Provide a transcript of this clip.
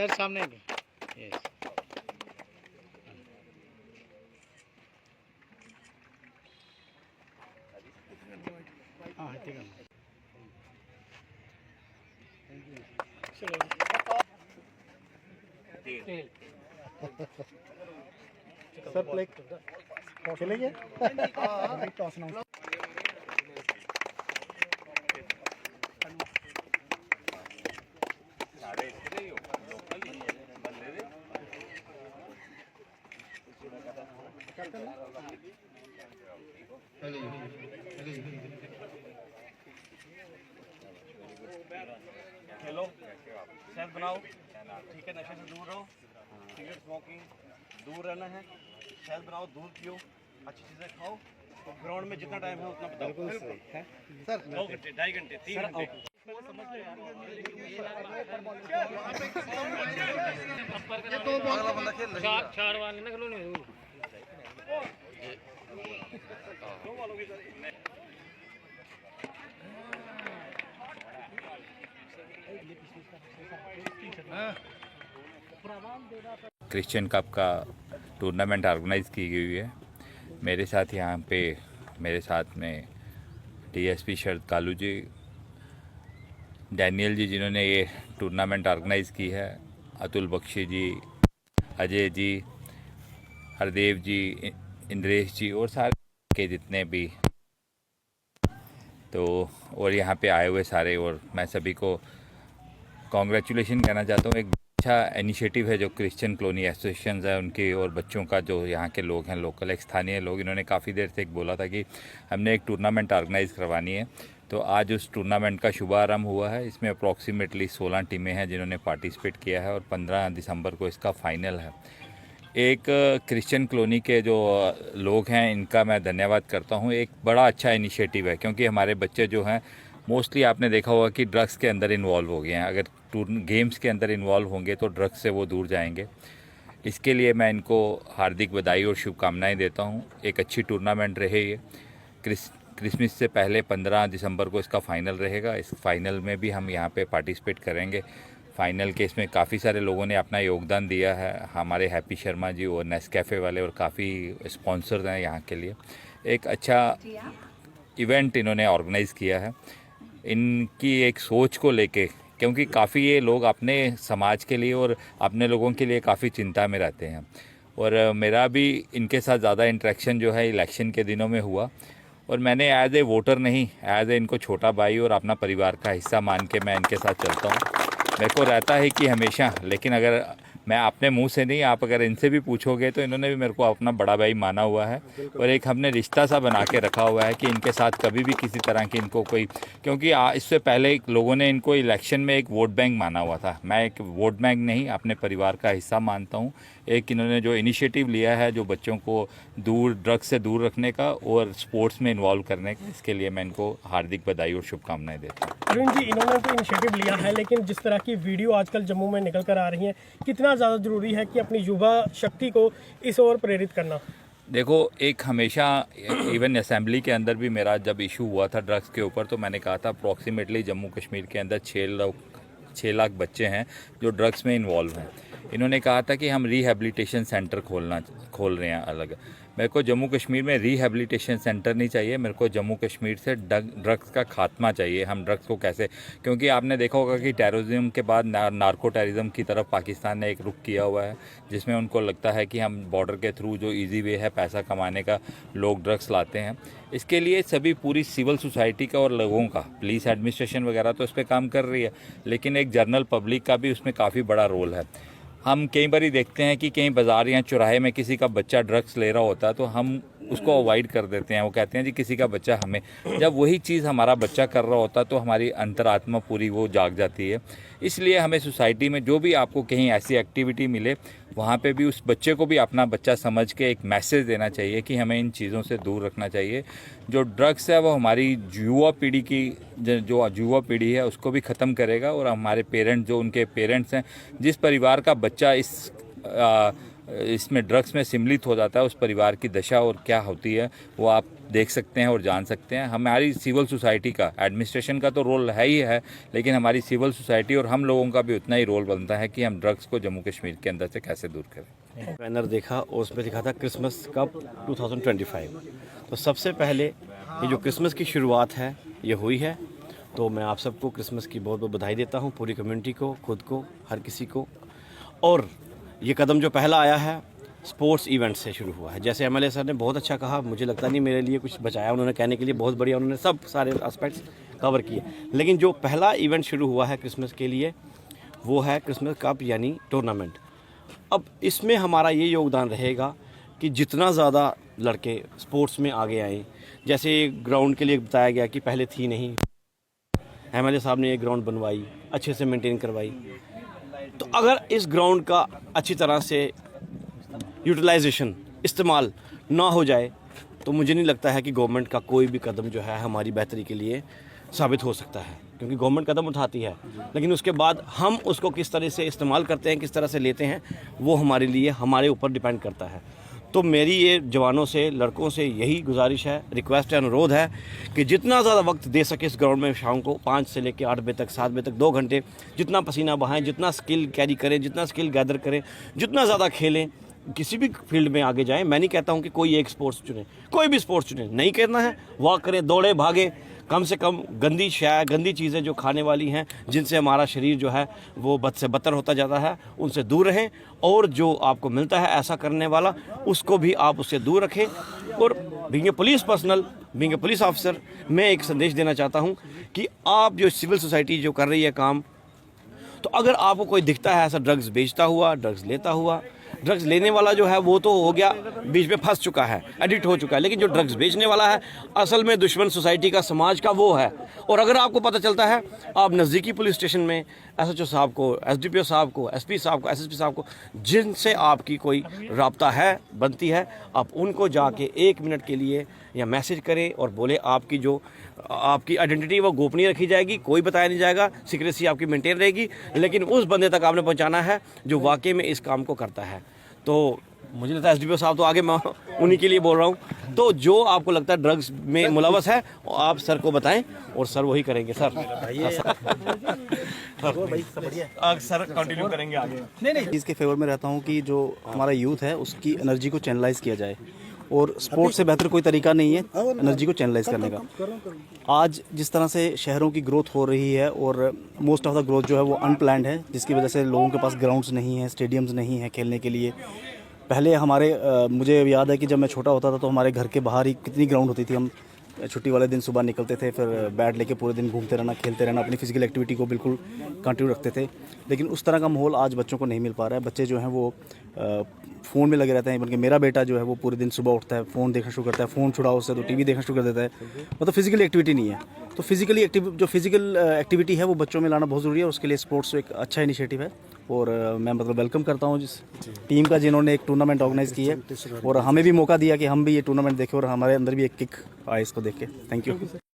Sir सामने yes हाँ ठीक है सर प्ले चलेंगे टॉस ना खेलो, सेहत बनाओ, ठीक है। नशे से दूर रहो, सिगरेट स्मोकिंग दूर रहना है। सेहत बनाओ, दूध पियो, अच्छी चीज़ें खाओ। तो ग्राउंड में जितना टाइम है उतना बताओ। बिल्कुल सही है सर। 2 घंटे, 2.5 घंटे, 3 घंटे। अगला बंदा खेल नहीं रहा। चार वाले ना खिलौने क्रिश्चियन कप का टूर्नामेंट ऑर्गेनाइज की गई है। मेरे साथ यहाँ पे मेरे साथ में डीएसपी शरद कालू जी, डैनियल जी जिन्होंने ये टूर्नामेंट ऑर्गेनाइज की है, अतुल बख्शी जी, अजय जी, हरदेव जी, इंद्रेश जी और सारे के जितने भी तो और यहाँ पे आए हुए सारे, और मैं सभी को कॉन्ग्रेचुलेशन कहना चाहता हूँ। एक अच्छा इनिशिएटिव है जो क्रिश्चियन कॉलोनी एसोसिएशन है उनके और बच्चों का, जो यहाँ के लोग हैं, लोकल एक स्थानीय लोग, इन्होंने काफ़ी देर से एक बोला था कि हमने एक टूर्नामेंट ऑर्गेनाइज़ करवानी है। तो आज उस टूर्नामेंट का शुभारंभ हुआ है। इसमें अप्रॉक्सीमेटली 16 टीमें हैं जिन्होंने पार्टिसिपेट किया है और 15 दिसंबर को इसका फाइनल है। एक क्रिश्चियन कॉलोनी के जो लोग हैं इनका मैं धन्यवाद करता हूँ। एक बड़ा अच्छा इनिशिएटिव है क्योंकि हमारे बच्चे जो हैं मोस्टली आपने देखा होगा कि ड्रग्स के अंदर इन्वॉल्व हो गए हैं। अगर गेम्स के अंदर इन्वॉल्व होंगे तो ड्रग्स से वो दूर जाएंगे। इसके लिए मैं इनको हार्दिक बधाई और शुभकामनाएं देता हूं। एक अच्छी टूर्नामेंट रहे ये। क्रिसमस से पहले 15 दिसंबर को इसका फ़ाइनल रहेगा। इस फाइनल में भी हम यहाँ पे पार्टिसिपेट करेंगे। फाइनल के इसमें काफ़ी सारे लोगों ने अपना योगदान दिया है। हमारे हैप्पी शर्मा जी और नेस्कैफ़े वाले और काफ़ी स्पॉन्सर्स हैं यहाँ के लिए। एक अच्छा इवेंट इन्होंने ऑर्गेनाइज़ किया है। इनकी एक सोच को लेके, क्योंकि काफ़ी ये लोग अपने समाज के लिए और अपने लोगों के लिए काफ़ी चिंता में रहते हैं, और मेरा भी इनके साथ ज़्यादा इंटरेक्शन जो है इलेक्शन के दिनों में हुआ, और मैंने एज ए वोटर नहीं, एज ए इनको छोटा भाई और अपना परिवार का हिस्सा मान के मैं इनके साथ चलता हूँ। मेरे को रहता है कि हमेशा, लेकिन अगर मैं अपने मुंह से नहीं, आप अगर इनसे भी पूछोगे तो इन्होंने भी मेरे को अपना बड़ा भाई माना हुआ है, और एक हमने रिश्ता सा बना के रखा हुआ है कि इनके साथ कभी भी किसी तरह की इनको कोई, क्योंकि इससे पहले लोगों ने इनको इलेक्शन में एक वोट बैंक माना हुआ था। मैं एक वोट बैंक नहीं, अपने परिवार का हिस्सा मानता हूँ। एक इन्होंने जो इनिशिएटिव लिया है जो बच्चों को ड्रग्स से दूर रखने का और स्पोर्ट्स में इन्वॉल्व करने का, इसके लिए मैं इनको हार्दिक बधाई और शुभकामनाएं देता हूँ। अरुण जी, इन्होंने तो इनिशिएटिव लिया है, लेकिन जिस तरह की वीडियो आजकल जम्मू में निकल कर आ रही है, कितना ज़्यादा ज़रूरी है कि अपनी युवा शक्ति को इस ओर प्रेरित करना? देखो, एक हमेशा इवन असेंबली के अंदर भी मेरा जब इशू हुआ था ड्रग्स के ऊपर, तो मैंने कहा था अप्रॉक्सीमेटली जम्मू कश्मीर के अंदर 6 लाख बच्चे हैं जो ड्रग्स में इन्वॉल्व हैं। इन्होंने कहा था कि हम रिहैबिलिटेशन सेंटर खोल रहे हैं अलग। मेरे को जम्मू कश्मीर में रिहैबिलिटेशन सेंटर नहीं चाहिए, मेरे को जम्मू कश्मीर से ड्रग्स का खात्मा चाहिए। हम ड्रग्स को कैसे, क्योंकि आपने देखा होगा कि टेररिज्म के बाद नार्को टेररिज्म की तरफ पाकिस्तान ने एक रुख किया हुआ है, जिसमें उनको लगता है कि हम बॉर्डर के थ्रू जो इजी वे है पैसा कमाने का, लोग ड्रग्स लाते हैं। इसके लिए सभी पूरी सिविल सोसाइटी का और लोगों का, पुलिस एडमिनिस्ट्रेशन वगैरह तो इस पर काम कर रही है, लेकिन एक जनरल पब्लिक का भी उसमें काफ़ी बड़ा रोल है। हम कई बार देखते हैं कि कहीं बाज़ार या चौराहे में किसी का बच्चा ड्रग्स ले रहा होता है तो हम उसको अवॉइड कर देते हैं। वो कहते हैं जी किसी का बच्चा हमें, जब वही चीज़ हमारा बच्चा कर रहा होता तो हमारी अंतरात्मा पूरी वो जाग जाती है। इसलिए हमें सोसाइटी में जो भी आपको कहीं ऐसी एक्टिविटी मिले, वहाँ पे भी उस बच्चे को भी अपना बच्चा समझ के एक मैसेज देना चाहिए कि हमें इन चीज़ों से दूर रखना चाहिए। जो ड्रग्स है वो हमारी युवा पीढ़ी की, जो युवा पीढ़ी है उसको भी ख़त्म करेगा, और हमारे पेरेंट्स, जो उनके पेरेंट्स हैं, जिस परिवार का बच्चा इस इसमें ड्रग्स में सम्मिलित हो जाता है, उस परिवार की दशा और क्या होती है वो आप देख सकते हैं और जान सकते हैं। हमारी सिविल सोसाइटी का, एडमिनिस्ट्रेशन का तो रोल है ही है, लेकिन हमारी सिविल सोसाइटी और हम लोगों का भी उतना ही रोल बनता है कि हम ड्रग्स को जम्मू कश्मीर के अंदर से कैसे दूर करें। बैनर देखा और उसमें लिखा था क्रिसमस कप 2025। तो सबसे पहले ये जो क्रिसमस की शुरुआत है ये हुई है, तो मैं आप सबको क्रिसमस की बहुत बहुत बधाई देता हूँ, पूरी कम्युनिटी को, खुद को, हर किसी को। और ये कदम जो पहला आया है स्पोर्ट्स इवेंट से शुरू हुआ है। जैसे एमएलए सर ने बहुत अच्छा कहा, मुझे लगता नहीं मेरे लिए कुछ बचाया उन्होंने कहने के लिए, बहुत बढ़िया उन्होंने सब सारे एस्पेक्ट्स कवर किए। लेकिन जो पहला इवेंट शुरू हुआ है क्रिसमस के लिए वो है क्रिसमस कप यानी टूर्नामेंट। अब इसमें हमारा ये योगदान रहेगा कि जितना ज़्यादा लड़के स्पोर्ट्स में आगे आएँ, जैसे ग्राउंड के लिए बताया गया कि पहले थी नहीं, एमएलए साहब ने ये ग्राउंड बनवाई, अच्छे से मेंटेन करवाई, तो अगर इस ग्राउंड का अच्छी तरह से यूटिलाइजेशन, इस्तेमाल ना हो जाए तो मुझे नहीं लगता है कि गवर्नमेंट का कोई भी कदम जो है हमारी बेहतरी के लिए साबित हो सकता है। क्योंकि गवर्नमेंट कदम उठाती है, लेकिन उसके बाद हम उसको किस तरह से इस्तेमाल करते हैं, किस तरह से लेते हैं, वो हमारे लिए, हमारे ऊपर डिपेंड करता है। तो मेरी ये जवानों से, लड़कों से यही गुजारिश है, रिक्वेस्ट है, अनुरोध है कि जितना ज़्यादा वक्त दे सके इस ग्राउंड में शाम को 5 से लेकर 8 बजे तक, 7 बजे तक 2 घंटे, जितना पसीना बहाएं, जितना स्किल कैरी करें, जितना स्किल गैदर करें, जितना ज़्यादा खेलें, किसी भी फील्ड में आगे जाएं। मैं नहीं कहता हूं कि कोई एक स्पोर्ट्स चुने, कोई भी स्पोर्ट्स चुने, नहीं करना है वॉक करें, दौड़े, भागे, कम से कम गंदी गंदी चीज़ें जो खाने वाली हैं, जिनसे हमारा शरीर जो है वो बद से बदतर होता जाता है, उनसे दूर रहें। और जो आपको मिलता है ऐसा करने वाला, उसको भी आप उससे दूर रखें। और being a police personal, being a police officer, मैं एक संदेश देना चाहता हूँ कि आप जो सिविल सोसाइटी जो कर रही है काम, तो अगर आपको कोई दिखता है ऐसा ड्रग्स बेचता हुआ, ड्रग्स लेता हुआ, ड्रग्स लेने वाला जो है वो तो हो गया, बीच में फंस चुका है, एडिक्ट हो चुका है, लेकिन जो ड्रग्स बेचने वाला है असल में दुश्मन सोसाइटी का, समाज का वो है। और अगर आपको पता चलता है, आप नज़दीकी पुलिस स्टेशन में एसएचओ साहब को, एसडीपीओ साहब को, एसपी साहब को, एसएसपी साहब को, जिनसे आपकी कोई राब्ता है, बनती है, आप उनको जाके 1 मिनट के लिए या मैसेज करें और बोले आपकी जो आपकी आइडेंटिटी वो गोपनीय रखी जाएगी, कोई बताया नहीं जाएगा, सीक्रेसी आपकी मेंटेन रहेगी, लेकिन उस बंदे तक आपने पहुंचाना है जो वाकई में इस काम को करता है। तो मुझे लगता है एसडीपीओ साहब तो आगे, मैं उन्हीं के लिए बोल रहा हूँ। तो जो आपको लगता है ड्रग्स में मुलव्वस है, आप सर को बताएं और सर वही करेंगे। सर सर कंटिन्यू करेंगे आगे। नहीं, इसके फेवर में रहता हूँ कि जो हमारा यूथ है उसकी एनर्जी को चैनलाइज किया जाए, और स्पोर्ट्स से बेहतर कोई तरीका नहीं है एनर्जी को चैनलाइज करने का। आज जिस तरह से शहरों की ग्रोथ हो रही है और मोस्ट ऑफ द ग्रोथ जो है वो अनप्लान्ड है, जिसकी वजह से लोगों के पास ग्राउंड्स नहीं हैं, स्टेडियम्स नहीं हैं खेलने के लिए। पहले हमारे मुझे याद है कि जब मैं छोटा होता था तो हमारे घर के बाहर ही कितनी ग्राउंड होती थी। हम छुट्टी वाले दिन सुबह निकलते थे, फिर बैट लेके पूरे दिन घूमते रहना, खेलते रहना, अपनी फिजिकल एक्टिविटी को बिल्कुल कंटिन्यू रखते थे। लेकिन उस तरह का माहौल आज बच्चों को नहीं मिल पा रहा है। बच्चे जो हैं वो फ़ोन में लगे रहते हैं। बल्कि मेरा बेटा जो है वो पूरे दिन सुबह उठता है, फ़ोन देखना शुरू करता है, फ़ोन छुड़ाओ उससे तो टीवी देखना शुरू कर देता है। मतलब फिजिकली एक्टिविटी नहीं है। तो फिजिकली फिजिकल एक्टिविटी है वो बच्चों में लाना बहुत ज़रूरी है। उसके लिए स्पोर्ट्स एक अच्छा इनिशिएटिव है और मैं मतलब वेलकम करता हूँ जिस टीम का जिन्होंने एक टूर्नामेंट ऑर्गेनाइज़ की है और हमें भी मौका दिया कि हम भी ये टूर्नामेंट देखें और हमारे अंदर भी एक किक आए इसको देख के। Thank you.